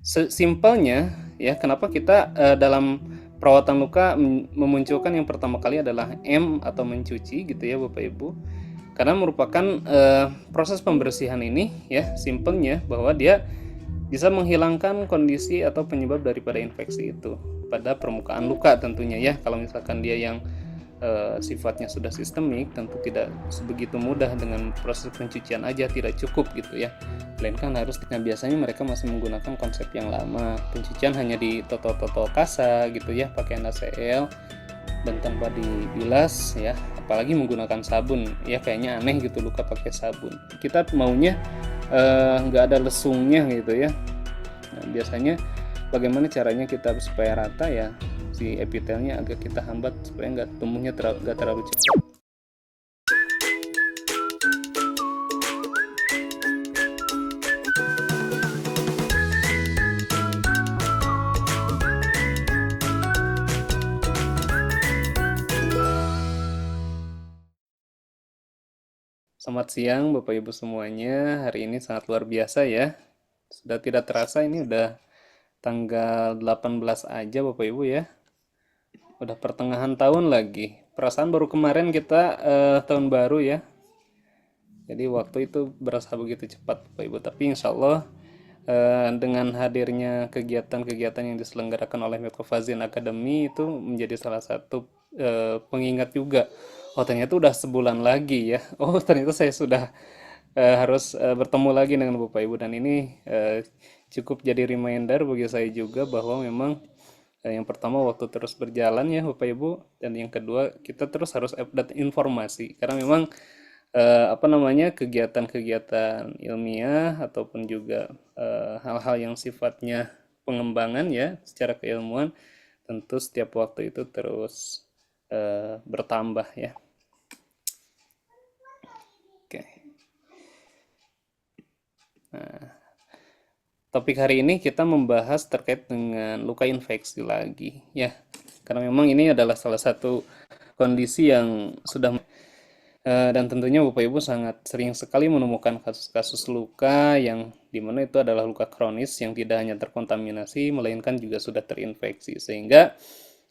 Simpelnya ya, kenapa kita dalam perawatan luka memunculkan yang pertama kali adalah atau mencuci gitu ya Bapak Ibu. Karena merupakan proses pembersihan ini ya, simpelnya bahwa dia bisa menghilangkan kondisi atau penyebab daripada infeksi itu pada permukaan luka tentunya ya. Kalau misalkan dia yang sifatnya sudah sistemik, tentu tidak sebegitu mudah dengan proses pencucian aja, tidak cukup gitu ya, melainkan harus. Nah, biasanya mereka masih menggunakan konsep yang lama, pencucian hanya di toto-toto kasa gitu ya, pakai NaCl dan tanpa dibilas ya, apalagi menggunakan sabun ya, kayaknya aneh gitu luka pakai sabun. Kita maunya nggak ada lesungnya gitu ya. Nah, biasanya bagaimana caranya kita supaya rata ya, si epitelnya agak kita hambat supaya nggak tumbuhnya nggak terlalu cepat. Selamat siang Bapak Ibu semuanya. Hari ini sangat luar biasa ya. Sudah tidak terasa ini udah tanggal 18 aja Bapak Ibu ya. Udah pertengahan tahun lagi. Perasaan baru kemarin kita tahun baru ya. Jadi waktu itu berasa begitu cepat Bapak Ibu. Tapi insya Allah dengan hadirnya kegiatan-kegiatan yang diselenggarakan oleh Metrovazin Academy itu menjadi salah satu pengingat juga. Oh, ternyata udah sebulan lagi ya. Oh, ternyata saya sudah harus bertemu lagi dengan Bapak Ibu, dan ini cukup jadi reminder bagi saya juga bahwa memang yang pertama waktu terus berjalan ya Bapak Ibu, dan yang kedua kita terus harus update informasi karena memang apa namanya, kegiatan-kegiatan ilmiah ataupun juga hal-hal yang sifatnya pengembangan ya secara keilmuan tentu setiap waktu itu terus bertambah ya. Oke. Topik hari ini kita membahas terkait dengan luka infeksi lagi ya. Karena memang ini adalah salah satu kondisi yang sudah dan tentunya Bapak Ibu sangat sering sekali menemukan kasus-kasus luka yang dimana itu adalah luka kronis yang tidak hanya terkontaminasi melainkan juga sudah terinfeksi, sehingga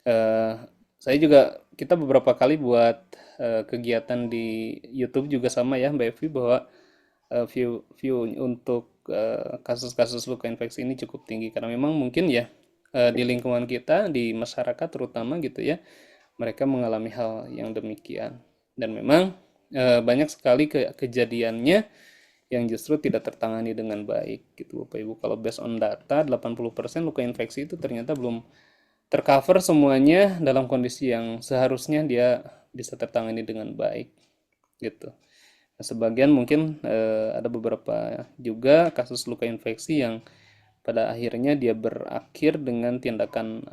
eh, saya juga, kita beberapa kali buat kegiatan di YouTube juga sama ya Mbak Evi, bahwa view view untuk kasus-kasus luka infeksi ini cukup tinggi karena memang mungkin ya di lingkungan kita, di masyarakat terutama gitu ya, mereka mengalami hal yang demikian. Dan memang banyak sekali kejadiannya yang justru tidak tertangani dengan baik gitu Bapak Ibu. Kalau based on data, 80% luka infeksi itu ternyata belum tercover semuanya dalam kondisi yang seharusnya dia bisa tertangani dengan baik gitu. Nah, sebagian mungkin ada beberapa juga kasus luka infeksi yang pada akhirnya dia berakhir dengan tindakan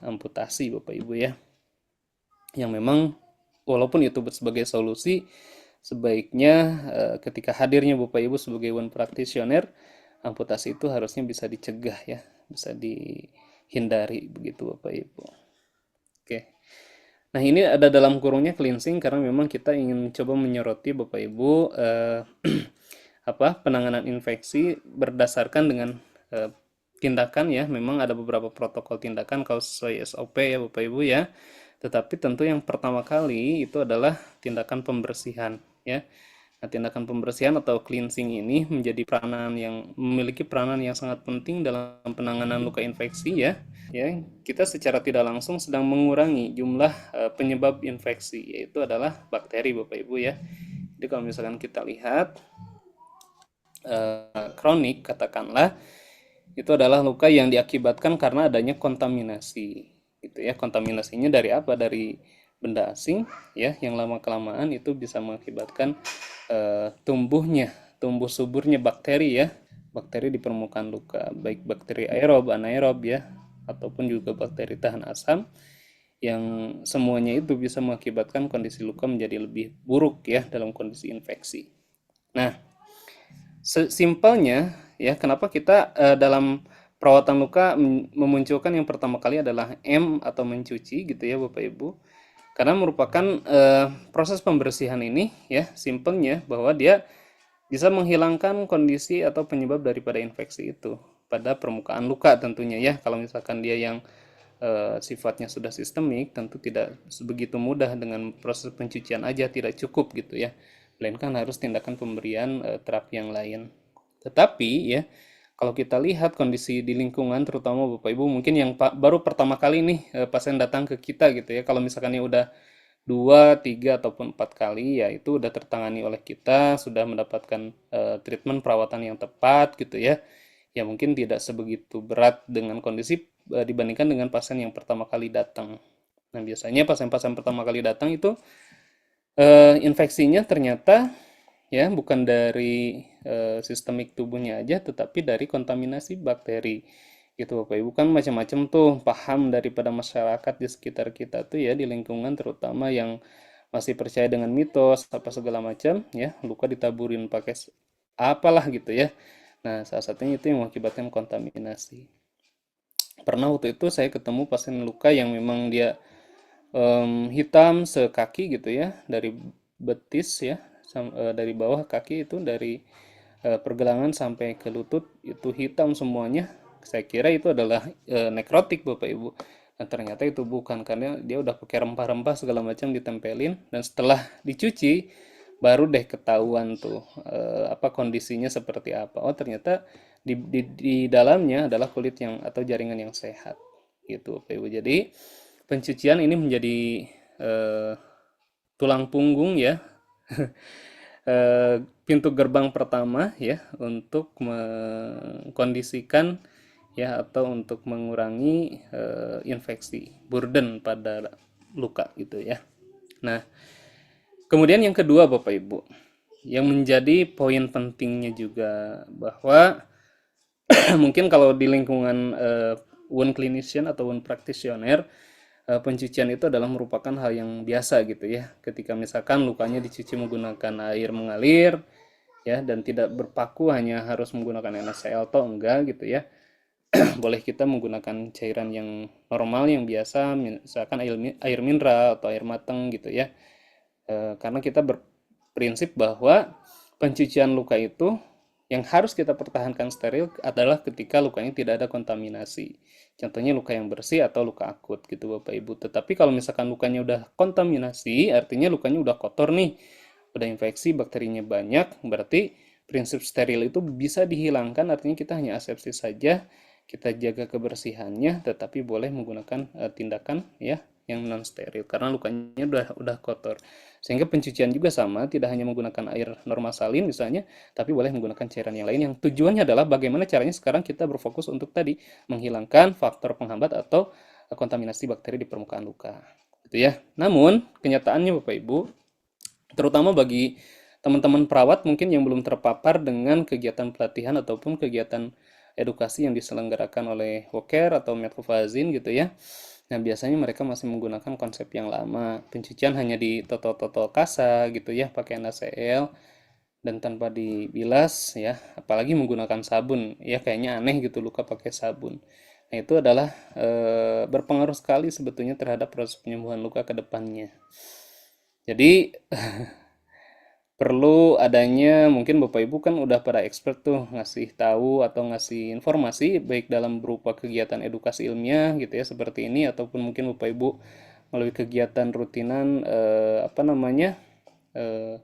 amputasi Bapak Ibu ya. Yang memang walaupun itu sebagai solusi, sebaiknya ketika hadirnya Bapak Ibu sebagai one practitioner, amputasi itu harusnya bisa dicegah ya, bisa dihindari begitu Bapak Ibu. Oke. Nah, ini ada dalam kurungnya cleansing karena memang kita ingin coba menyoroti Bapak Ibu penanganan infeksi berdasarkan dengan tindakan ya. Memang ada beberapa protokol tindakan kalau sesuai SOP ya Bapak Ibu ya. Tetapi tentu yang pertama kali itu adalah tindakan pembersihan ya. Nah, tindakan pembersihan atau cleansing ini memiliki peranan yang sangat penting dalam penanganan luka infeksi ya. Ya, kita secara tidak langsung sedang mengurangi jumlah penyebab infeksi, yaitu adalah bakteri Bapak Ibu ya. Jadi kalau misalkan kita lihat kronik katakanlah, itu adalah luka yang diakibatkan karena adanya kontaminasi gitu ya. Kontaminasinya dari apa? Dari benda asing ya, yang lama kelamaan itu bisa mengakibatkan tumbuh suburnya bakteri ya, bakteri di permukaan luka, baik bakteri aerob, anaerob ya, ataupun juga bakteri tahan asam, yang semuanya itu bisa mengakibatkan kondisi luka menjadi lebih buruk ya dalam kondisi infeksi. Nah, simpelnya ya, kenapa kita dalam perawatan luka memunculkan yang pertama kali adalah atau mencuci gitu ya Bapak Ibu. Karena merupakan proses pembersihan ini ya, simpelnya bahwa dia bisa menghilangkan kondisi atau penyebab daripada infeksi itu pada permukaan luka tentunya ya. Kalau misalkan dia yang sifatnya sudah sistemik, tentu tidak sebegitu mudah dengan proses pencucian aja tidak cukup gitu ya. Melainkan harus tindakan pemberian terapi yang lain. Tetapi ya, kalau kita lihat kondisi di lingkungan, terutama Bapak Ibu, mungkin yang baru pertama kali nih pasien datang ke kita gitu ya, kalau misalkan ya udah 2, 3, ataupun 4 kali, ya itu udah tertangani oleh kita, sudah mendapatkan treatment perawatan yang tepat gitu ya. Ya mungkin tidak sebegitu berat dengan kondisi dibandingkan dengan pasien yang pertama kali datang. Nah biasanya pasien-pasien pertama kali datang itu infeksinya ternyata ya bukan dari sistemik tubuhnya aja, tetapi dari kontaminasi bakteri gitu Bapak Ibu. Kan macam-macam tuh paham daripada masyarakat di sekitar kita tuh ya, di lingkungan terutama yang masih percaya dengan mitos apa segala macam ya, luka ditaburin pakai apalah gitu ya. Nah salah satunya itu yang mengakibatkan kontaminasi. Pernah waktu itu saya ketemu pasien luka yang memang dia hitam sekaki gitu ya, dari betis ya, dari bawah kaki itu, dari pergelangan sampai ke lutut itu hitam semuanya. Saya kira itu adalah nekrotik Bapak Ibu. Dan ternyata itu bukan, karena dia udah pakai rempah-rempah segala macam ditempelin, dan setelah dicuci baru deh ketahuan tuh apa kondisinya seperti apa. Oh ternyata di dalamnya adalah kulit yang atau jaringan yang sehat gitu Bapak Ibu. Jadi pencucian ini menjadi eh, tulang punggung ya, pintu gerbang pertama ya untuk mengkondisikan ya atau untuk mengurangi infeksi burden pada luka gitu ya. Nah, kemudian yang kedua Bapak Ibu, yang menjadi poin pentingnya juga bahwa mungkin kalau di lingkungan wound clinician atau wound practitioner, pencucian itu adalah merupakan hal yang biasa gitu ya. Ketika misalkan lukanya dicuci menggunakan air mengalir ya, dan tidak berpaku hanya harus menggunakan NaCl atau enggak gitu ya. Boleh kita menggunakan cairan yang normal yang biasa, misalkan air mineral atau air mateng gitu ya. Karena kita berprinsip bahwa pencucian luka itu yang harus kita pertahankan steril adalah ketika lukanya tidak ada kontaminasi. Contohnya luka yang bersih atau luka akut gitu Bapak Ibu. Tetapi kalau misalkan lukanya udah kontaminasi, artinya lukanya udah kotor nih, udah infeksi, bakterinya banyak, berarti prinsip steril itu bisa dihilangkan, artinya kita hanya asepsis saja, kita jaga kebersihannya, tetapi boleh menggunakan tindakan ya yang non steril karena lukanya udah kotor. Sehingga pencucian juga sama, tidak hanya menggunakan air normal salin misalnya, tapi boleh menggunakan cairan yang lain yang tujuannya adalah bagaimana caranya sekarang kita berfokus untuk tadi menghilangkan faktor penghambat atau kontaminasi bakteri di permukaan luka. Gitu ya. Namun, kenyataannya Bapak Ibu, terutama bagi teman-teman perawat mungkin yang belum terpapar dengan kegiatan pelatihan ataupun kegiatan edukasi yang diselenggarakan oleh Woker atau Medcovazin gitu ya. Nah, biasanya mereka masih menggunakan konsep yang lama. Pencucian hanya di totol-totol kasa gitu ya, pakai NaCl dan tanpa dibilas ya, apalagi menggunakan sabun. Ya kayaknya aneh gitu luka pakai sabun. Nah, itu adalah berpengaruh sekali sebetulnya terhadap proses penyembuhan luka ke depannya. Jadi perlu adanya, mungkin Bapak Ibu kan udah pada expert tuh ngasih tahu atau ngasih informasi baik dalam berupa kegiatan edukasi ilmiah gitu ya seperti ini, ataupun mungkin Bapak Ibu melalui kegiatan rutinan apa namanya eh,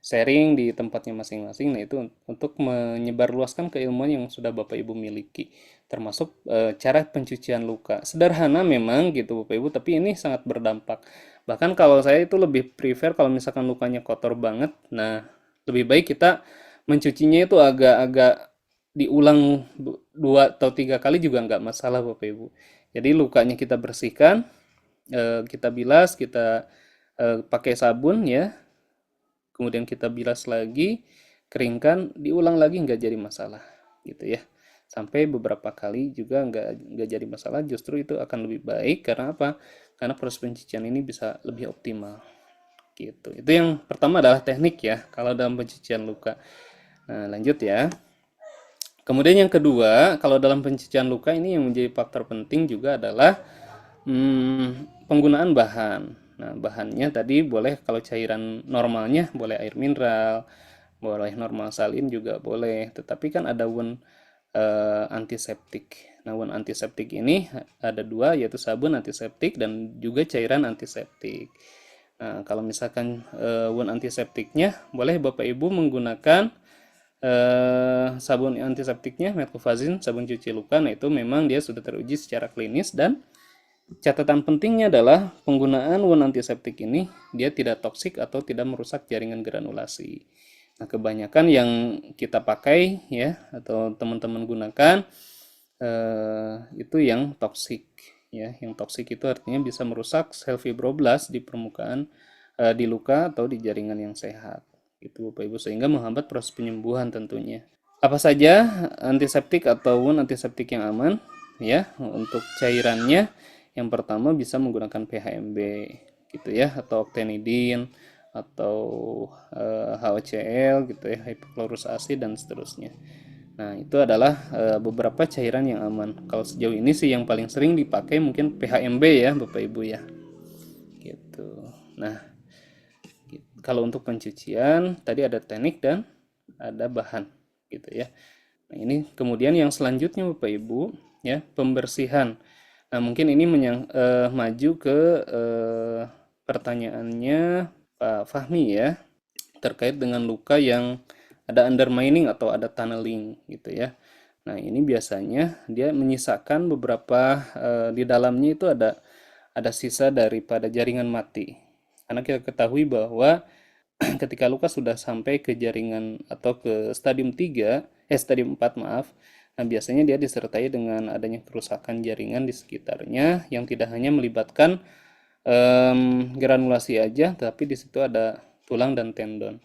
sharing di tempatnya masing-masing. Nah, itu untuk menyebarluaskan keilmuan yang sudah Bapak Ibu miliki, termasuk cara pencucian luka. Sederhana memang gitu Bapak Ibu, tapi ini sangat berdampak. Bahkan kalau saya itu lebih prefer kalau misalkan lukanya kotor banget, nah lebih baik kita mencucinya itu agak-agak diulang 2 atau 3 kali juga nggak masalah Bapak Ibu. Jadi lukanya kita bersihkan, kita bilas, kita pakai sabun ya, kemudian kita bilas lagi, keringkan, diulang lagi nggak jadi masalah gitu ya. Sampai beberapa kali juga nggak jadi masalah, justru itu akan lebih baik. Karena apa? Karena proses pencucian ini bisa lebih optimal gitu. Itu yang pertama adalah teknik ya kalau dalam pencucian luka. Nah, lanjut ya. Kemudian yang kedua, kalau dalam pencucian luka ini yang menjadi faktor penting juga adalah penggunaan bahan. Nah, bahannya tadi boleh kalau cairan normalnya boleh air mineral, boleh normal salin juga boleh. Tetapi kan ada wound antiseptik. Nah, wound antiseptik ini ada dua, yaitu sabun antiseptik dan juga cairan antiseptik. Nah, kalau misalkan wound antiseptiknya, boleh Bapak Ibu menggunakan sabun antiseptiknya Metcovazine, sabun cuci luka. Nah, itu memang dia sudah teruji secara klinis, dan catatan pentingnya adalah penggunaan wound antiseptik ini dia tidak toksik atau tidak merusak jaringan granulasi. Nah, kebanyakan yang kita pakai ya atau teman-teman gunakan itu yang toksik ya. Yang toksik itu artinya bisa merusak sel fibroblast di permukaan di luka atau di jaringan yang sehat. Itu Bapak Ibu, sehingga menghambat proses penyembuhan tentunya. Apa saja antiseptik atau wound antiseptik yang aman? Ya, untuk cairannya yang pertama bisa menggunakan PHMB gitu ya, atau octenidim atau HOCl gitu ya, hypochlorous acid dan seterusnya. Nah, itu adalah beberapa cairan yang aman. Kalau sejauh ini sih yang paling sering dipakai mungkin PHMB ya, Bapak Ibu ya. Gitu. Nah, kalau untuk pencucian tadi ada teknik dan ada bahan gitu ya. Nah, ini kemudian yang selanjutnya Bapak Ibu ya, pembersihan. Nah, mungkin ini maju ke pertanyaannya Pak Fahmi ya, terkait dengan luka yang ada undermining atau ada tunneling gitu ya. Nah, ini biasanya dia menyisakan beberapa di dalamnya itu ada sisa daripada jaringan mati. Karena kita ketahui bahwa ketika luka sudah sampai ke jaringan atau ke stadium 4 maaf, nah biasanya dia disertai dengan adanya kerusakan jaringan di sekitarnya yang tidak hanya melibatkan granulasi aja, tapi di situ ada tulang dan tendon.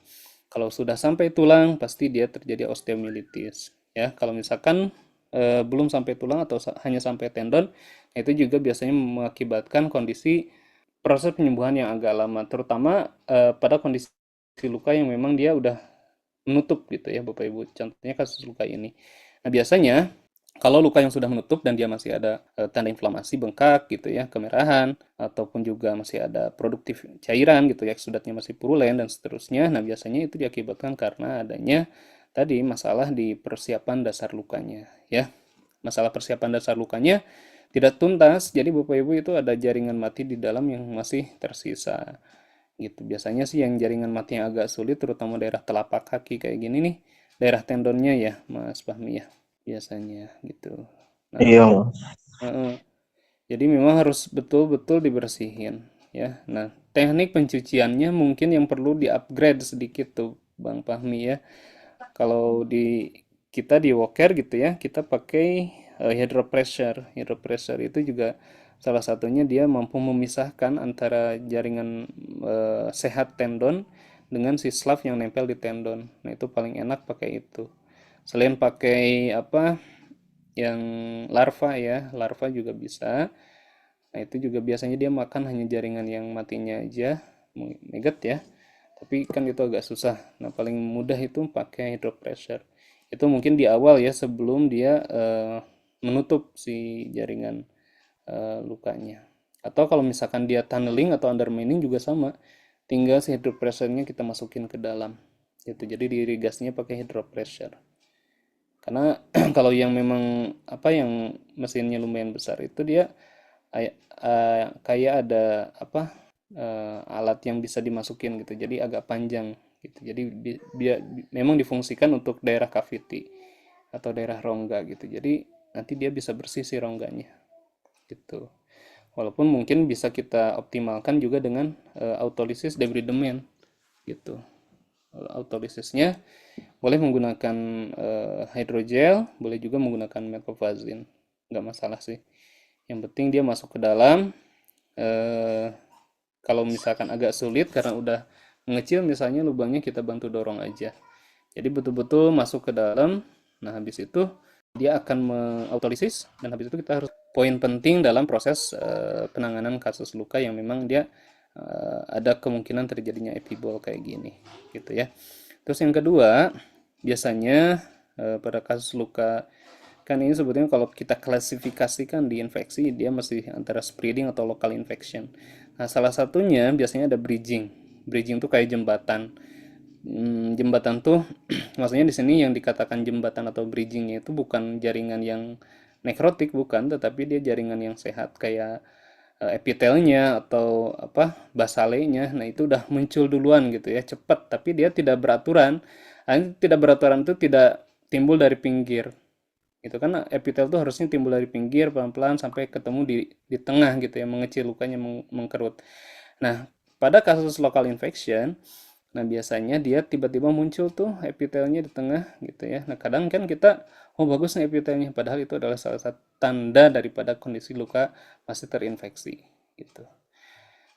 Kalau sudah sampai tulang, pasti dia terjadi osteomyelitis. Ya, kalau misalkan belum sampai tulang atau hanya sampai tendon, itu juga biasanya mengakibatkan kondisi proses penyembuhan yang agak lama, terutama pada kondisi luka yang memang dia udah menutup gitu ya Bapak Ibu. Contohnya kasus luka ini. Nah, biasanya kalau luka yang sudah menutup dan dia masih ada tanda inflamasi bengkak gitu ya, kemerahan, ataupun juga masih ada produktif cairan gitu ya, eksudatnya masih purulen dan seterusnya. Nah, biasanya itu diakibatkan karena adanya tadi masalah di persiapan dasar lukanya ya. Masalah persiapan dasar lukanya tidak tuntas, jadi Bapak Ibu itu ada jaringan mati di dalam yang masih tersisa gitu. Biasanya sih yang jaringan mati yang agak sulit, terutama daerah telapak kaki kayak gini nih, daerah tendonnya ya Mas Fahmi ya, biasanya gitu. Nah, Iya, Mas. jadi memang harus betul-betul dibersihin ya. Nah, teknik pencuciannya mungkin yang perlu di-upgrade sedikit tuh Bang Fahmi ya. Kalau di kita di Woker gitu ya, kita pakai hydropressure. Hydropressure itu juga salah satunya dia mampu memisahkan antara jaringan sehat tendon dengan si slave yang nempel di tendon. Nah, itu paling enak pakai itu. Selain pakai apa yang larva ya, larva juga bisa. Nah, itu juga biasanya dia makan hanya jaringan yang matinya aja, megat ya. Tapi kan itu agak susah. Nah, paling mudah itu pakai hydropressure. Itu mungkin di awal ya, sebelum dia menutup si jaringan lukanya. Atau kalau misalkan dia tunneling atau undermining juga sama. Tinggal si hydropressure-nya kita masukin ke dalam. Gitu. Jadi diirigasinya pakai hydropressure. Karena kalau yang memang apa yang mesinnya lumayan besar itu dia kayak ada apa alat yang bisa dimasukin gitu. Jadi agak panjang gitu. Jadi memang difungsikan untuk daerah cavity atau daerah rongga gitu. Jadi nanti dia bisa bersih si rongganya gitu. Walaupun mungkin bisa kita optimalkan juga dengan autolysis debridement gitu. Autolysisnya boleh menggunakan hydrogel, boleh juga menggunakan methylphosphine, nggak masalah sih. Yang penting dia masuk ke dalam. eh, Kalau misalkan agak sulit karena udah mengecil, misalnya lubangnya kita bantu dorong aja. Jadi betul-betul masuk ke dalam. Nah, habis itu dia akan mengautolisis, dan habis itu kita harus poin penting dalam proses penanganan kasus luka yang memang dia ada kemungkinan terjadinya epibol kayak gini gitu ya. Terus yang kedua, biasanya pada kasus luka kan ini sebetulnya kalau kita klasifikasikan di infeksi dia masih antara spreading atau local infection. Nah, salah satunya biasanya ada bridging. Bridging itu kayak jembatan. Jembatan tuh maksudnya di sini yang dikatakan jembatan atau bridgingnya itu bukan jaringan yang nekrotik, bukan, tetapi dia jaringan yang sehat kayak epitelnya atau apa basalenya. Nah, itu udah muncul duluan gitu ya, cepat, tapi dia tidak beraturan. Tidak beraturan itu tidak timbul dari pinggir. Itu kan epitel tuh harusnya timbul dari pinggir pelan-pelan sampai ketemu di tengah gitu ya, mengecil lukanya mengkerut. Nah, pada kasus local infection, nah biasanya dia tiba-tiba muncul tuh epitelnya di tengah gitu ya. Nah, kadang kan kita, oh bagus nih epitelnya, padahal itu adalah salah satu tanda daripada kondisi luka masih terinfeksi gitu.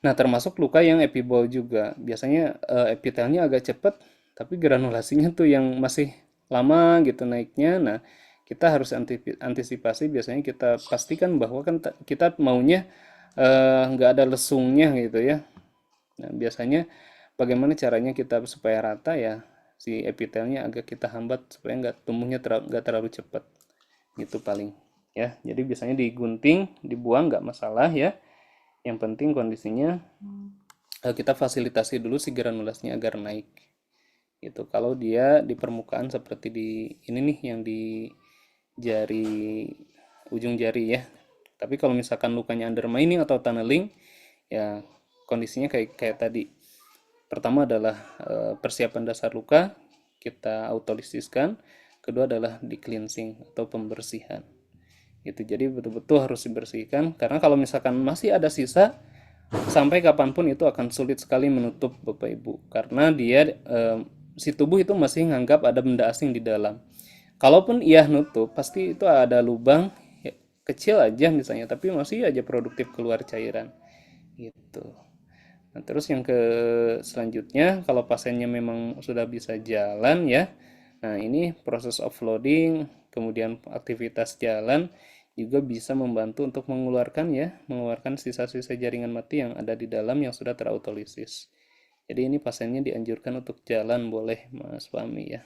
Nah, termasuk luka yang epibol juga. Biasanya epitelnya agak cepat, tapi granulasinya tuh yang masih lama gitu naiknya. Nah, kita harus antisipasi. Biasanya kita pastikan bahwa kan kita maunya nggak ada lesungnya gitu ya. Nah, biasanya bagaimana caranya kita supaya rata ya, si epitelnya agak kita hambat supaya nggak tumbuhnya nggak terlalu cepat gitu paling ya. Jadi biasanya digunting, dibuang nggak masalah ya. Yang penting kondisinya kita fasilitasi dulu si granulasinya agar naik gitu. Kalau dia di permukaan seperti di ini nih yang di jari, ujung jari ya. Tapi kalau misalkan lukanya undermining atau tunneling, ya kondisinya kayak kayak tadi. Pertama adalah persiapan dasar luka, kita autolisiskan. Kedua adalah di cleansing atau pembersihan. Itu jadi betul-betul harus dibersihkan karena kalau misalkan masih ada sisa, sampai kapanpun itu akan sulit sekali menutup Bapak Ibu karena dia si tubuh itu masih nganggap ada benda asing di dalam. Kalaupun ia nutup, pasti itu ada lubang ya, kecil aja misalnya, tapi masih aja produktif keluar cairan gitu. Nah, terus yang ke selanjutnya, kalau pasiennya memang sudah bisa jalan ya, nah ini proses offloading, kemudian aktivitas jalan juga bisa membantu untuk mengeluarkan sisa-sisa jaringan mati yang ada di dalam yang sudah terautolisis. Jadi ini pasiennya dianjurkan untuk jalan boleh Mas Fahmi ya.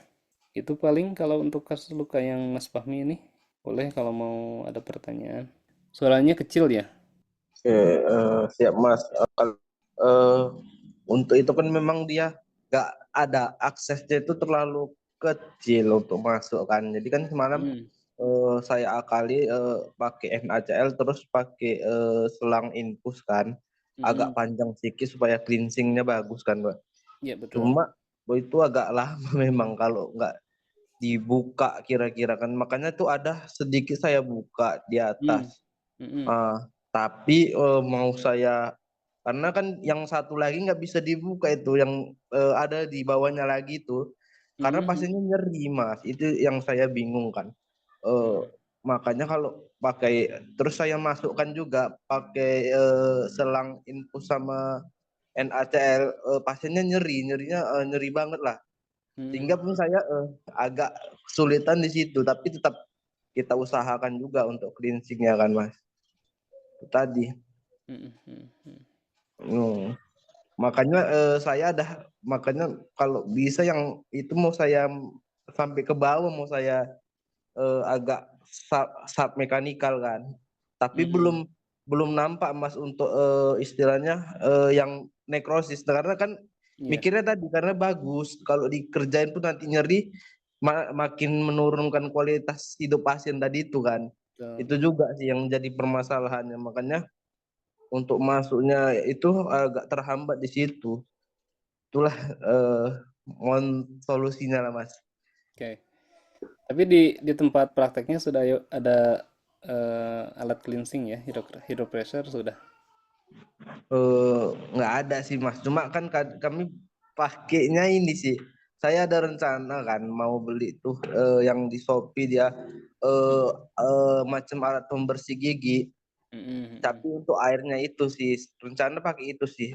Itu paling kalau untuk kasus luka yang Mas Fahmi ini, boleh kalau mau ada pertanyaan. Suaranya kecil ya? Oke, siap Mas. Eh, untuk itu kan memang dia nggak ada aksesnya itu terlalu kecil untuk masuk kan. Jadi kan semalam Hmm. saya akali pakai NaCl terus pakai selang infus kan, agak Mm-mm. panjang sedikit supaya cleansingnya bagus kan, Pak. Ya betul. Cuma itu agak lama memang kalau nggak dibuka kira-kira kan. Makanya tuh ada sedikit saya buka di Hmm. atas. Mm-mm. Ah, tapi mau saya karena kan yang satu lagi nggak bisa dibuka itu yang ada di bawahnya lagi itu karena Mm-mm. pasiennya nyeri Mas, itu yang saya bingung kan. Eh, Mm-mm. makanya kalau pakai terus saya masukkan juga pakai selang infus sama NaCl, pasiennya nyerinya nyeri banget lah, Mm-mm. sehingga pun saya agak kesulitan di situ, tapi tetap kita usahakan juga untuk cleansingnya kan Mas, itu tadi. Mm-mm. Hmm. Makanya saya ada, makanya kalau bisa yang itu mau saya sampai ke bawah, mau saya agak sub mekanikal kan. Tapi Mm-mm. belum belum nampak Mas untuk istilahnya yang nekrosis. Karena kan Iya, mikirnya tadi karena bagus kalau dikerjain pun nanti nyeri makin menurunkan kualitas hidup pasien tadi itu kan. betul. Itu juga sih yang jadi permasalahannya. Makanya untuk masuknya itu agak terhambat di situ. Itulah eh, solusinya lah Mas. Oke. Tapi di tempat prakteknya sudah ada alat cleansing ya, hydropressure sudah. Nggak ada sih Mas. Cuma kan kami pakainya ini sih. Saya ada rencana kan mau beli tuh yang di Shopee dia eh, macam alat pembersih gigi. Mm-mm. Tapi untuk airnya itu sih rencana pakai itu sih.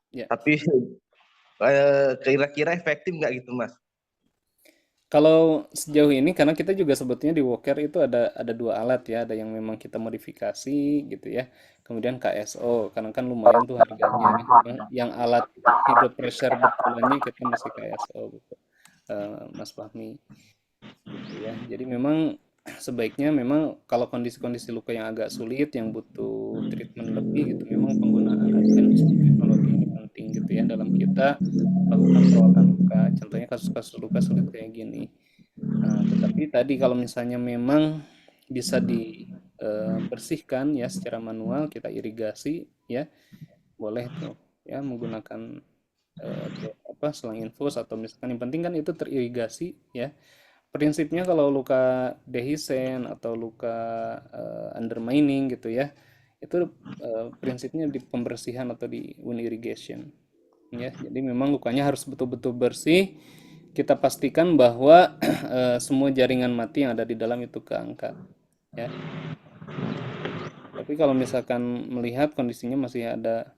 Ya. Tapi kira-kira efektif nggak gitu Mas? Kalau sejauh ini, karena kita juga sebetulnya di Walker itu ada dua alat ya, ada yang memang kita modifikasi gitu ya, kemudian KSO, karena kan lumayan tuh harganya. Yang alat hydropressure betulannya kita mesti KSO gitu, Mas Fahmi gitu ya. Jadi memang sebaiknya memang kalau kondisi-kondisi luka yang agak sulit, yang butuh treatment lebih gitu, memang penggunaan advanced teknologi ini penting. penting gitu ya dalam kita melakukan perawatan luka. Contohnya kasus-kasus luka sulit kayak gini. Nah, tetapi tadi kalau misalnya memang bisa dibersihkan ya secara manual, kita irigasi ya, boleh tuh ya menggunakan selang infus atau misalkan yang penting kan itu teririgasi ya. Prinsipnya kalau luka dehiscent atau luka undermining gitu ya, itu prinsipnya di pembersihan atau di wound irrigation ya. Jadi memang lukanya harus betul-betul bersih. Kita pastikan bahwa semua jaringan mati yang ada di dalam itu keangkat ya. Tapi kalau misalkan melihat kondisinya masih ada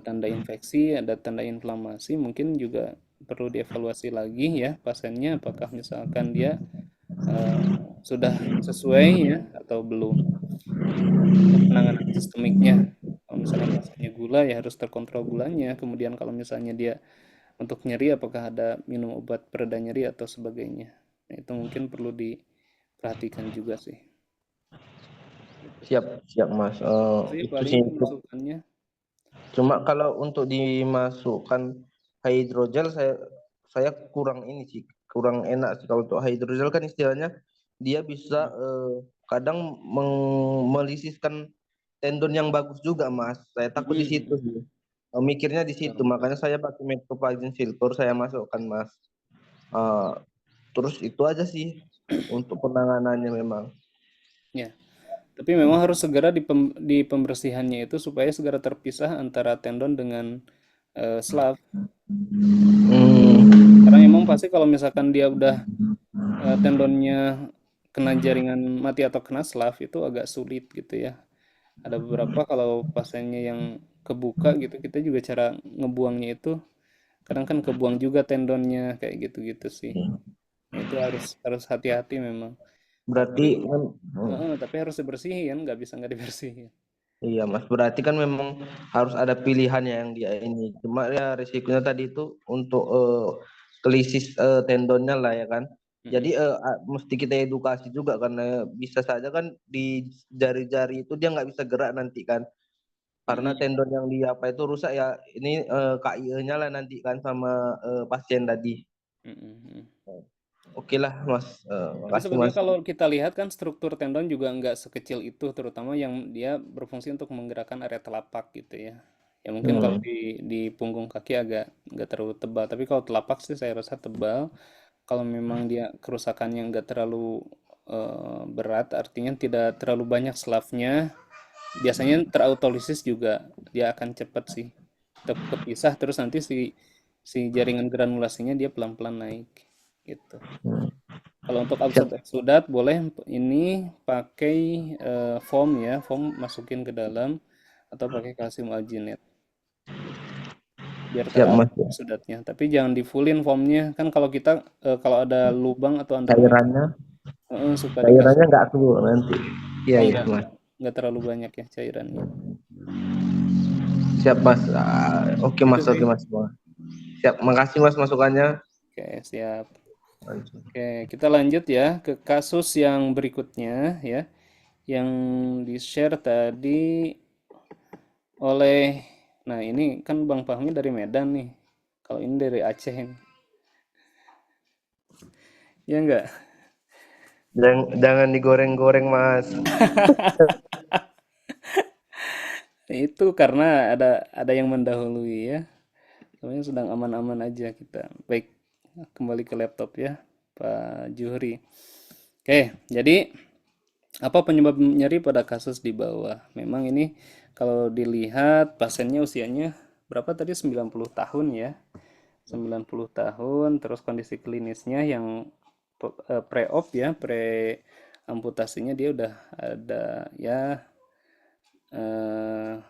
tanda infeksi, ada tanda inflamasi, mungkin juga perlu dievaluasi lagi ya pasiennya apakah misalkan dia eh, sudah sesuai ya atau belum untuk penanganan sistemiknya. Kalau misalkan pasiennya gula ya harus terkontrol gulanya. Kemudian kalau misalnya dia untuk nyeri apakah ada minum obat pereda nyeri atau sebagainya. Nah, itu mungkin perlu diperhatikan juga sih. Gitu. Siap, siap Mas. Itu sih Itu paling sih untuk, masukannya. cuma kalau untuk dimasukkan hidrogel saya kurang ini sih, kurang enak sih kalau untuk hidrogel kan istilahnya dia bisa kadang melisiskan tendon yang bagus juga Mas. Saya takut di situ Mm-mm. sih. Mikirnya di situ, Betul, betul. makanya saya pakai metoprolol filter saya masukkan Mas. Eh, Terus itu aja sih untuk penanganannya memang. Ya, tapi memang harus segera di pembersihannya itu supaya segera terpisah antara tendon dengan slav. Hmm, Karena memang pasti kalau misalkan dia udah tendonnya kena jaringan mati atau kena slav itu agak sulit gitu ya. Ada beberapa kalau pasiennya yang kebuka gitu kita juga cara ngebuangnya itu kadang kan kebuang juga tendonnya kayak gitu-gitu sih. Nah, itu harus harus hati-hati memang. berarti Tapi kan, tapi harus dibersihin, nggak bisa nggak dibersihin. iya Mas, berarti kan memang harus ada pilihannya yang dia ini. Cuma ya risikonya tadi itu untuk kelisis tendonnya lah ya kan. Jadi Mm-mm. mesti kita edukasi juga karena bisa saja kan di jari-jari itu dia nggak bisa gerak nanti kan. Karena Mm-mm. tendon yang di apa itu rusak ya, ini KIE-nya lah nanti kan sama pasien tadi. Mm-mm. Oke lah Mas. Tapi Makasih sebetulnya Mas. kalau kita lihat kan struktur tendon juga nggak sekecil itu, terutama yang dia berfungsi untuk menggerakkan area telapak gitu ya. Ya mungkin kalau Hmm. di punggung kaki agak nggak terlalu tebal, tapi kalau telapak sih saya rasa tebal. Kalau memang dia kerusakannya nggak terlalu berat, artinya tidak terlalu banyak slavnya, biasanya terautolysis juga dia akan cepat sih kepisah terus nanti si si jaringan granulasinya dia pelan-pelan naik gitu. Kalau untuk Siap. absorb eksudat boleh ini pakai foam ya, foam masukin ke dalam atau pakai kalsium alginate gitu. Biar Siap teralir Mas. eksudatnya. Tapi jangan di fullin foamnya. Kan kalau kita kalau ada lubang atau undermine Cairannya, suka cairannya dikasih nggak keluar nanti. Iya iya enggak, Mas. enggak terlalu banyak ya cairannya. Siap Mas. Itu Oke sih. Mas. Siap. Makasih Mas masukannya. Oke, siap. Oke, kita lanjut ya ke kasus yang berikutnya ya. Yang di-share tadi oleh, nah ini kan Bang Fahmi dari Medan nih. Kalau ini dari Aceh nih. Ya enggak? Jangan digoreng-goreng Mas. Itu karena ada yang mendahului ya. Sebenarnya sedang aman-aman aja kita. Baik, kembali ke laptop ya, Pak Juhri. Oke, jadi apa penyebab nyeri pada kasus di bawah? Memang ini kalau dilihat pasiennya usianya berapa tadi? 90 tahun ya. 90 tahun, terus kondisi klinisnya yang pre-op ya, pre-amputasinya dia udah ada ya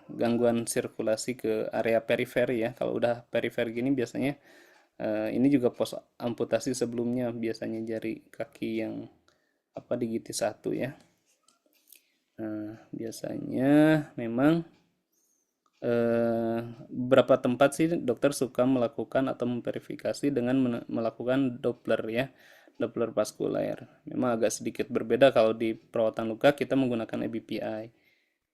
gangguan sirkulasi ke area perifer ya. Kalau udah perifer gini biasanya ini juga pos amputasi sebelumnya biasanya jari kaki yang apa di gigi satu ya. Nah, biasanya memang beberapa tempat sih dokter suka melakukan atau memverifikasi dengan melakukan Doppler ya, Doppler vaskuler. Memang agak sedikit berbeda kalau di perawatan luka kita menggunakan EBPI.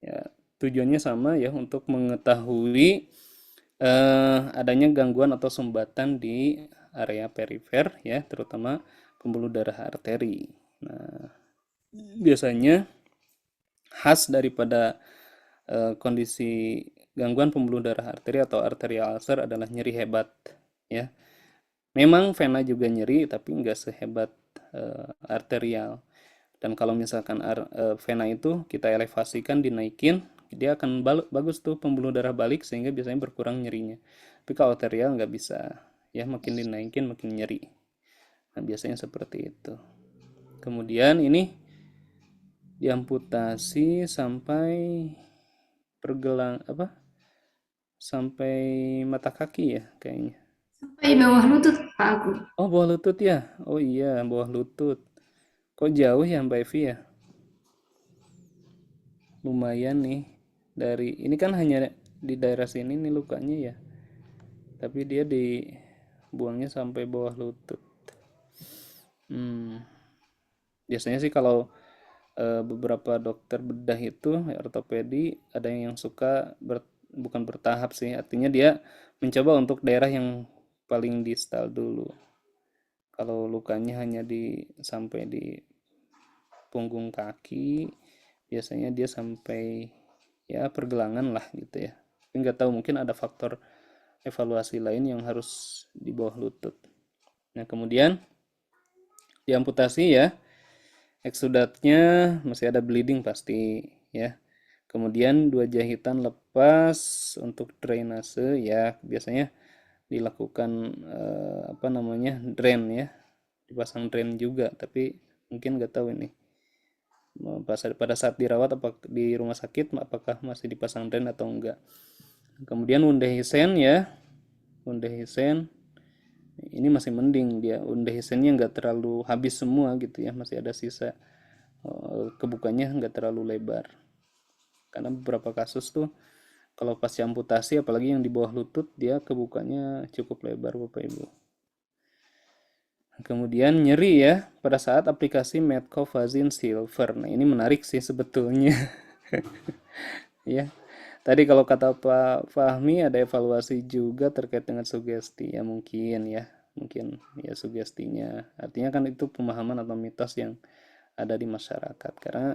Ya, tujuannya sama ya untuk mengetahui adanya gangguan atau sumbatan di area perifer ya, terutama pembuluh darah arteri. Nah, biasanya khas daripada kondisi gangguan pembuluh darah arteri atau arterial ulcer adalah nyeri hebat ya. Memang vena juga nyeri tapi nggak sehebat arterial. Dan kalau misalkan vena itu kita elevasikan, dinaikin, dia akan bagus tuh pembuluh darah balik sehingga biasanya berkurang nyerinya. Tapi kalau arterial nggak bisa, ya makin dinaikin makin nyeri. Nah biasanya seperti itu. Kemudian ini diamputasi sampai pergelang apa? Sampai mata kaki ya kayaknya. Sampai bawah lutut Pak Aku. Oh bawah lutut ya? Oh iya bawah lutut. Kok jauh ya Mbak Evi ya? Lumayan nih. Dari ini kan hanya di daerah sini nih lukanya ya. Tapi dia dibuangnya sampai bawah lutut. Hmm, biasanya sih kalau beberapa dokter bedah itu ortopedi ada yang suka bukan bertahap sih, artinya dia mencoba untuk daerah yang paling distal dulu. Kalau lukanya hanya sampai di punggung kaki, biasanya dia sampai ya pergelangan lah gitu ya. Tapi nggak tahu mungkin ada faktor evaluasi lain yang harus di bawah lutut. Nah kemudian diamputasi ya, eksudatnya masih ada bleeding pasti ya. Kemudian dua jahitan lepas untuk drainase ya biasanya dilakukan apa namanya drain ya, dipasang drain juga tapi mungkin nggak tahu ini pada saat dirawat apa di rumah sakit apakah masih dipasang drain atau enggak. Kemudian Wunderhisen ya, Wunderhisen ini masih mending dia Wunderhisennya nggak terlalu habis semua gitu ya, masih ada sisa kebukanya nggak terlalu lebar. Karena beberapa kasus tuh kalau pasca amputasi apalagi yang di bawah lutut dia kebukanya cukup lebar Bapak Ibu. Kemudian nyeri ya pada saat aplikasi Metcovazine Silver. Nah, ini menarik sih sebetulnya. Ya. Tadi kalau kata Pak Fahmi ada evaluasi juga terkait dengan sugesti ya mungkin ya. Mungkin ya sugestinya. Artinya kan itu pemahaman atau mitos yang ada di masyarakat. Karena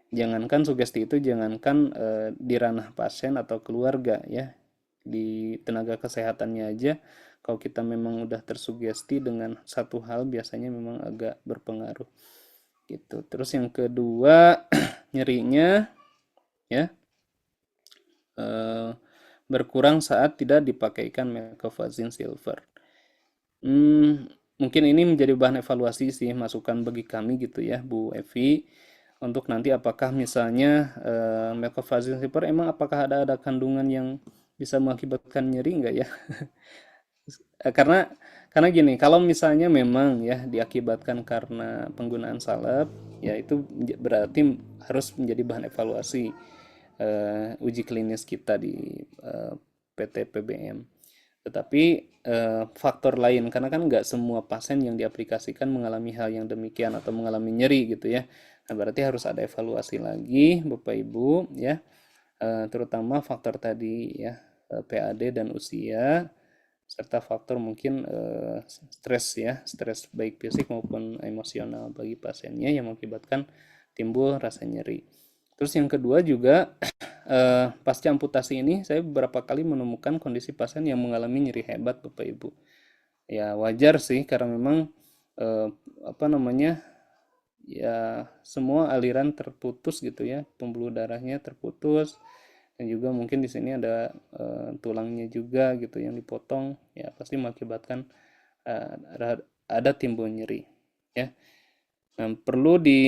jangankan sugesti itu jangankan di ranah pasien atau keluarga ya. Di tenaga kesehatannya aja kalau kita memang udah tersugesti dengan satu hal biasanya memang agak berpengaruh gitu. Terus yang kedua nyerinya ya berkurang saat tidak dipakaikan Mecovazine Silver. Mungkin ini menjadi bahan evaluasi sih masukan bagi kami gitu ya Bu Evi untuk nanti apakah misalnya Mecovazine Silver emang apakah ada kandungan yang bisa mengakibatkan nyeri enggak ya? Karena gini, kalau misalnya memang ya diakibatkan karena penggunaan salep, ya itu berarti harus menjadi bahan evaluasi uji klinis kita di PT PBM. Tetapi faktor lain, karena kan nggak semua pasien yang diaplikasikan mengalami hal yang demikian atau mengalami nyeri gitu ya. Nah, berarti harus ada evaluasi lagi, Bapak Ibu ya, terutama faktor tadi ya, PAD dan usia serta faktor mungkin stres ya, stres baik fisik maupun emosional bagi pasiennya yang mengakibatkan timbul rasa nyeri. Terus yang kedua juga pasca amputasi ini saya beberapa kali menemukan kondisi pasien yang mengalami nyeri hebat Bapak Ibu. Ya wajar sih karena memang eh, apa namanya ya semua aliran terputus gitu ya, pembuluh darahnya terputus dan juga mungkin di sini ada tulangnya juga gitu yang dipotong ya pasti mengakibatkan ada timbul nyeri ya. Nah, perlu di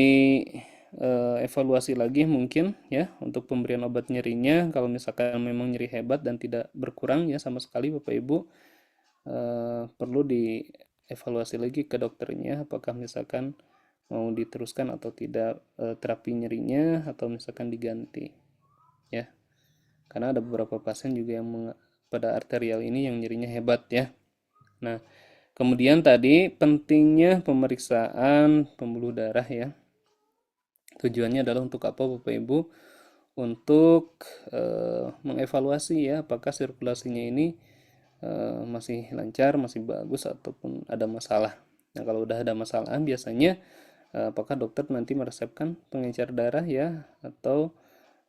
evaluasi lagi mungkin ya untuk pemberian obat nyerinya kalau misalkan memang nyeri hebat dan tidak berkurang ya sama sekali Bapak Ibu perlu dievaluasi lagi ke dokternya apakah misalkan mau diteruskan atau tidak terapi nyerinya atau misalkan diganti ya. Karena ada beberapa pasien juga yang pada arterial ini yang nyerinya hebat ya. Nah, kemudian tadi pentingnya pemeriksaan pembuluh darah ya. Tujuannya adalah untuk apa Bapak Ibu? untuk mengevaluasi ya apakah sirkulasinya ini masih lancar, masih bagus ataupun ada masalah. Nah, kalau udah ada masalah biasanya apakah dokter nanti meresepkan pengencer darah ya atau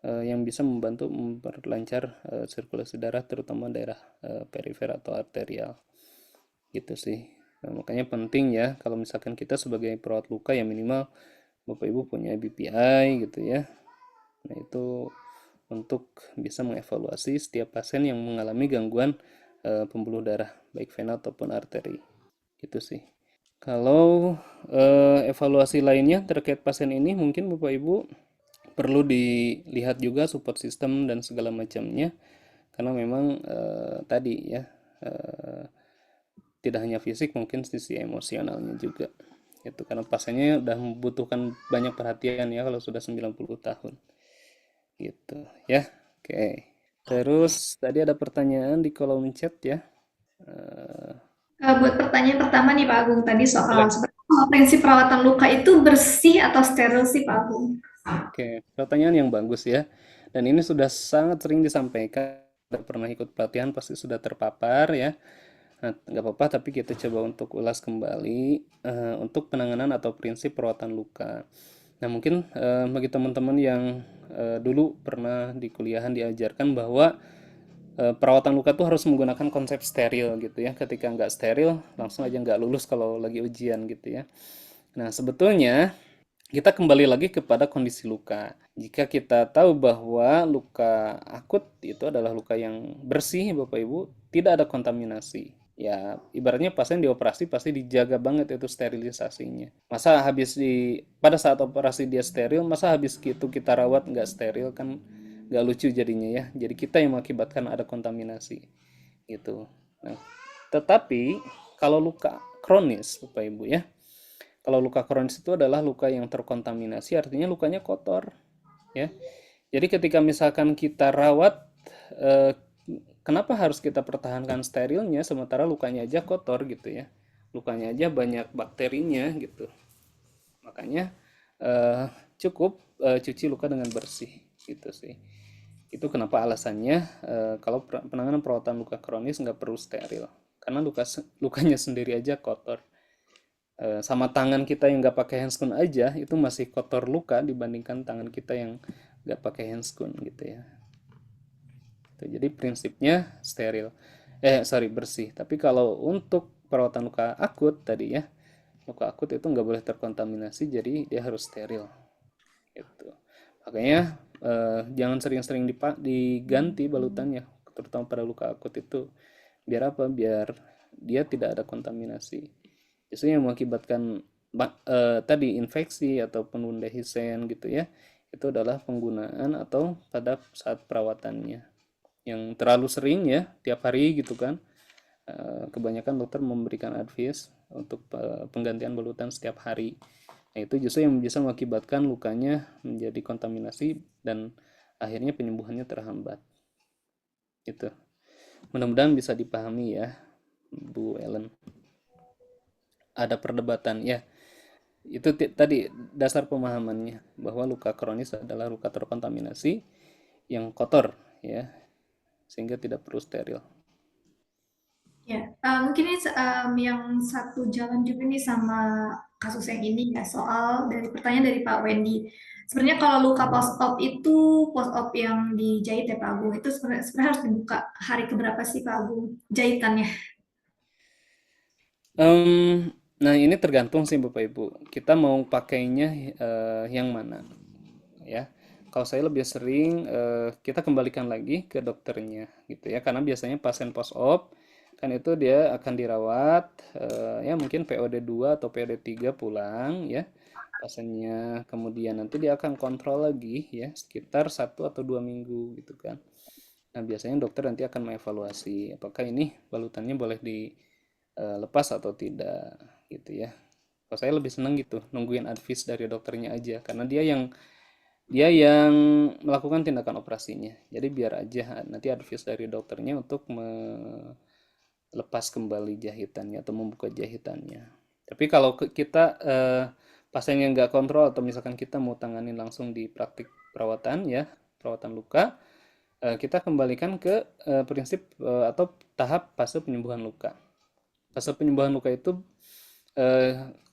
yang bisa membantu memperlancar sirkulasi darah terutama daerah perifer atau arterial gitu sih. Nah, makanya penting ya kalau misalkan kita sebagai perawat luka ya minimal Bapak Ibu punya BPI gitu ya. Nah, itu untuk bisa mengevaluasi setiap pasien yang mengalami gangguan pembuluh darah, baik vena ataupun arteri. Gitu sih. Kalau evaluasi lainnya terkait pasien ini, mungkin Bapak Ibu perlu dilihat juga support system dan segala macamnya, karena memang tadi ya, eh, tidak hanya fisik, mungkin sisi emosionalnya juga. Itu karena pasiennya udah membutuhkan banyak perhatian ya kalau sudah 90 tahun. Gitu ya. Oke. Terus tadi ada pertanyaan di kolom chat ya. Eh, Buat pertanyaan pertama nih Pak Agung tadi soal boleh. sebenarnya kalau prinsip perawatan luka itu bersih atau steril sih Pak Agung? Oke, pertanyaan yang bagus ya. Dan ini sudah sangat sering disampaikan. Sudah pernah ikut pelatihan pasti sudah terpapar ya. Nah, nggak apa-apa, tapi kita coba untuk ulas kembali untuk penanganan atau prinsip perawatan luka. Nah, mungkin bagi teman-teman yang dulu pernah di kuliahan diajarkan bahwa perawatan luka tuh harus menggunakan konsep steril gitu ya. Ketika nggak steril, langsung aja nggak lulus kalau lagi ujian gitu ya. Nah, sebetulnya kita kembali lagi kepada kondisi luka. Jika kita tahu bahwa luka akut itu adalah luka yang bersih, Bapak Ibu, tidak ada kontaminasi. Ya, ibaratnya pasien dioperasi pasti dijaga banget itu sterilisasinya. Masa habis pada saat operasi dia steril, masa habis gitu kita rawat nggak steril kan nggak lucu jadinya ya. Jadi kita yang mengakibatkan ada kontaminasi gitu. Nah, tetapi kalau luka kronis, Bapak Ibu ya, kalau luka kronis itu adalah luka yang terkontaminasi, artinya lukanya kotor, ya. Jadi ketika misalkan kita rawat, eh, kenapa harus kita pertahankan sterilnya sementara lukanya aja kotor gitu ya? Lukanya aja banyak bakterinya gitu. Makanya eh, cukup cuci luka dengan bersih gitu sih. Itu kenapa alasannya kalau penanganan perawatan luka kronis nggak perlu steril, karena lukanya sendiri aja kotor. Sama tangan kita yang nggak pakai handscoon aja itu masih kotor luka dibandingkan tangan kita yang nggak pakai handscoon gitu ya. Jadi prinsipnya steril. Sorry, bersih. Tapi kalau untuk perawatan luka akut tadi ya, luka akut itu nggak boleh terkontaminasi, jadi dia harus steril. Gitu. Makanya jangan sering-sering diganti balutannya, terutama pada luka akut itu. Biar apa? Biar dia tidak ada kontaminasi. Justru yang mengakibatkan tadi infeksi atau penunda hisen gitu ya, itu adalah penggunaan atau pada saat perawatannya yang terlalu sering ya tiap hari gitu kan. Kebanyakan dokter memberikan advice untuk penggantian balutan setiap hari. Nah, itu justru yang bisa mengakibatkan lukanya menjadi kontaminasi dan akhirnya penyembuhannya terhambat. Gitu. Mudah-mudahan bisa dipahami ya, Bu Ellen. Ada perdebatan ya. Itu tadi dasar pemahamannya bahwa luka kronis adalah luka terkontaminasi yang kotor ya, sehingga tidak perlu steril. Ya, mungkin ini yang satu jalan juga nih sama kasus yang ini ya, soal dari pertanyaan dari Pak Wendy. Sebenarnya kalau luka post op itu post op yang dijahit ya Pak Agung, itu sebenarnya harus dibuka hari keberapa sih Pak Agung jahitannya? Em, nah ini tergantung sih Bapak Ibu. Kita mau pakainya yang mana ya. Kalau saya lebih sering kita kembalikan lagi ke dokternya gitu ya, karena biasanya pasien post op kan itu dia akan dirawat ya mungkin POD 2 atau POD 3 pulang ya pasiennya, kemudian nanti dia akan kontrol lagi ya sekitar 1 atau 2 minggu gitu kan. Nah biasanya dokter nanti akan mengevaluasi apakah ini balutannya boleh dilepas atau tidak gitu ya. Kalau saya lebih seneng gitu nungguin advice dari dokternya aja, karena dia yang melakukan tindakan operasinya. Jadi biar aja nanti advice dari dokternya untuk melepas kembali jahitannya atau membuka jahitannya. Tapi kalau kita pasien yang nggak kontrol atau misalkan kita mau tanganin langsung di praktik perawatan ya, perawatan luka, kita kembalikan ke prinsip atau tahap fase penyembuhan luka. Fase penyembuhan luka itu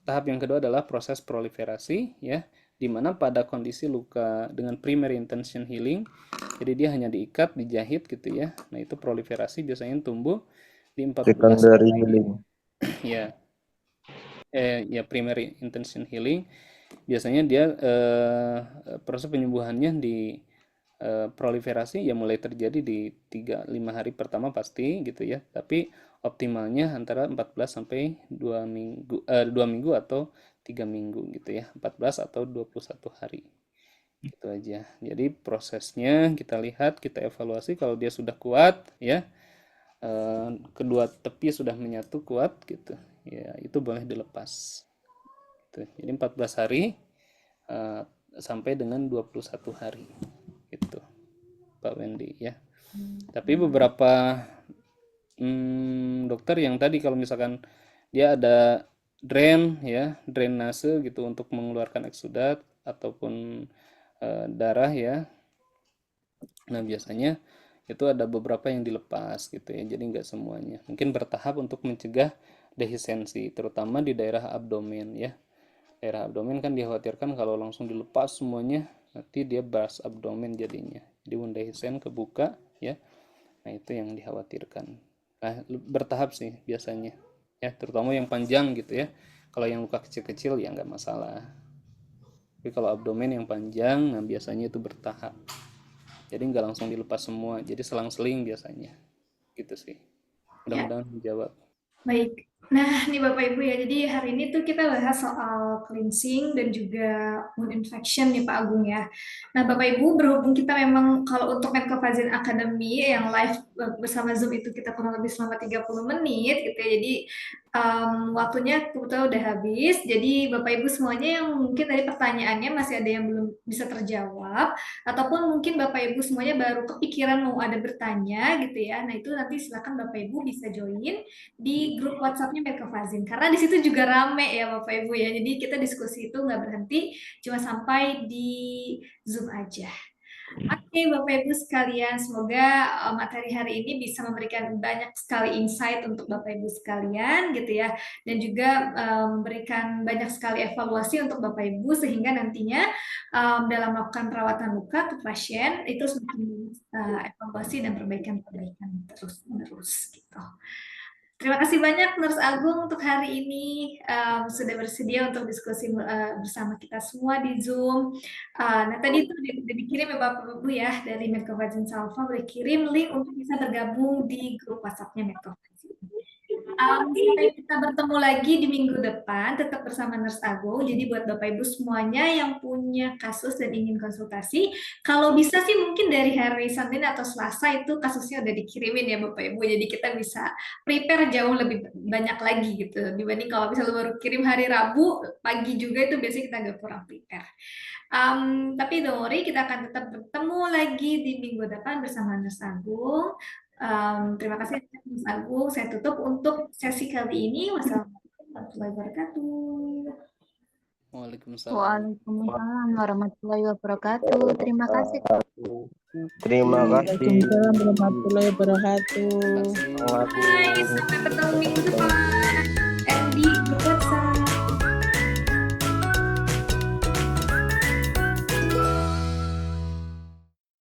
tahap yang kedua adalah proses proliferasi, ya, di mana pada kondisi luka dengan primary intention healing, jadi dia hanya diikat, dijahit gitu ya. Nah, itu proliferasi biasanya tumbuh di 14 Secondary hari. healing. Ya, ya primary intention healing biasanya dia proses penyembuhannya di proliferasi ya mulai terjadi di 3-5 hari pertama pasti gitu ya, tapi optimalnya antara 14 sampai 2 minggu 2 minggu atau 3 minggu gitu ya, 14 atau 21 hari gitu aja. Jadi prosesnya kita lihat, kita evaluasi, kalau dia sudah kuat ya, kedua tepi sudah menyatu kuat gitu ya, itu boleh dilepas gitu. Jadi 14 hari sampai dengan 21 hari gitu Pak Wendy ya. Tapi beberapa dokter yang tadi kalau misalkan dia ada drainase gitu untuk mengeluarkan eksudat ataupun darah ya. Nah, biasanya itu ada beberapa yang dilepas gitu ya, jadi nggak semuanya. Mungkin bertahap untuk mencegah dehistensi, terutama di daerah abdomen ya. Daerah abdomen kan dikhawatirkan kalau langsung dilepas semuanya, nanti dia burst abdomen jadinya. Jadi mendehisen kebuka ya. Nah, itu yang dikhawatirkan. Nah, bertahap sih biasanya. Ya, terutama yang panjang gitu ya. Kalau yang luka kecil-kecil ya nggak masalah. Tapi kalau abdomen yang panjang, nah biasanya itu bertahap. Jadi nggak langsung dilepas semua, jadi selang-seling biasanya. Gitu sih. Ya, Mudah-mudahan menjawab. baik. Nah, nih Bapak Ibu ya, jadi hari ini tuh kita bahas soal cleansing dan juga wound infection nih Pak Agung ya. Nah, Bapak Ibu, berhubung kita memang kalau untuk Medcovazin Academy yang live bersama Zoom itu kita kurang lebih selama 30 menit gitu ya. Jadi waktunya kebetulan udah habis. Jadi Bapak Ibu semuanya yang mungkin tadi pertanyaannya masih ada yang belum bisa terjawab, ataupun mungkin Bapak Ibu semuanya baru kepikiran mau ada bertanya gitu ya. Nah, itu nanti silakan Bapak Ibu bisa join di grup WhatsApp-nya Medcovazin, karena di situ juga rame ya Bapak Ibu ya. Jadi kita diskusi itu nggak berhenti cuma sampai di Zoom aja. Oke, Bapak Ibu sekalian, semoga materi hari ini bisa memberikan banyak sekali insight untuk Bapak Ibu sekalian gitu ya, dan juga memberikan banyak sekali evaluasi untuk Bapak Ibu sehingga nantinya dalam melakukan perawatan luka ke pasien itu semakin evaluasi dan perbaikan-perbaikan terus-menerus gitu. Terima kasih banyak Nurse Agung untuk hari ini sudah bersedia untuk diskusi bersama kita semua di Zoom. Nah, tadi itu udah dikirim ya Bapak Ibu ya dari Medcovazin Salva, udah kirim link untuk bisa bergabung di grup WhatsApp-nya Medcovazin. Sampai kita bertemu lagi di minggu depan, tetap bersama Nurse Agung. Jadi buat Bapak Ibu semuanya yang punya kasus dan ingin konsultasi, kalau bisa sih mungkin dari hari Senin atau Selasa itu kasusnya udah dikirimin ya Bapak Ibu. Jadi kita bisa prepare jauh lebih banyak lagi gitu. Dibanding kalau misalnya baru kirim hari Rabu, pagi juga itu biasanya kita agak kurang prepare. Tapi don't worry, kita akan tetap bertemu lagi di minggu depan bersama Nurse Agung. Terima kasih Mas Agung. Saya tutup untuk sesi kali ini. Wassalamualaikum warahmatullahi wabarakatuh. Waalaikumsalam. Waalaikumsalam warahmatullahi wabarakatuh. Terima kasih. Terima kasih. Waalaikumsalam warahmatullahi wabarakatuh. Terima kasih. Bye, sampai bertemu minggu depan.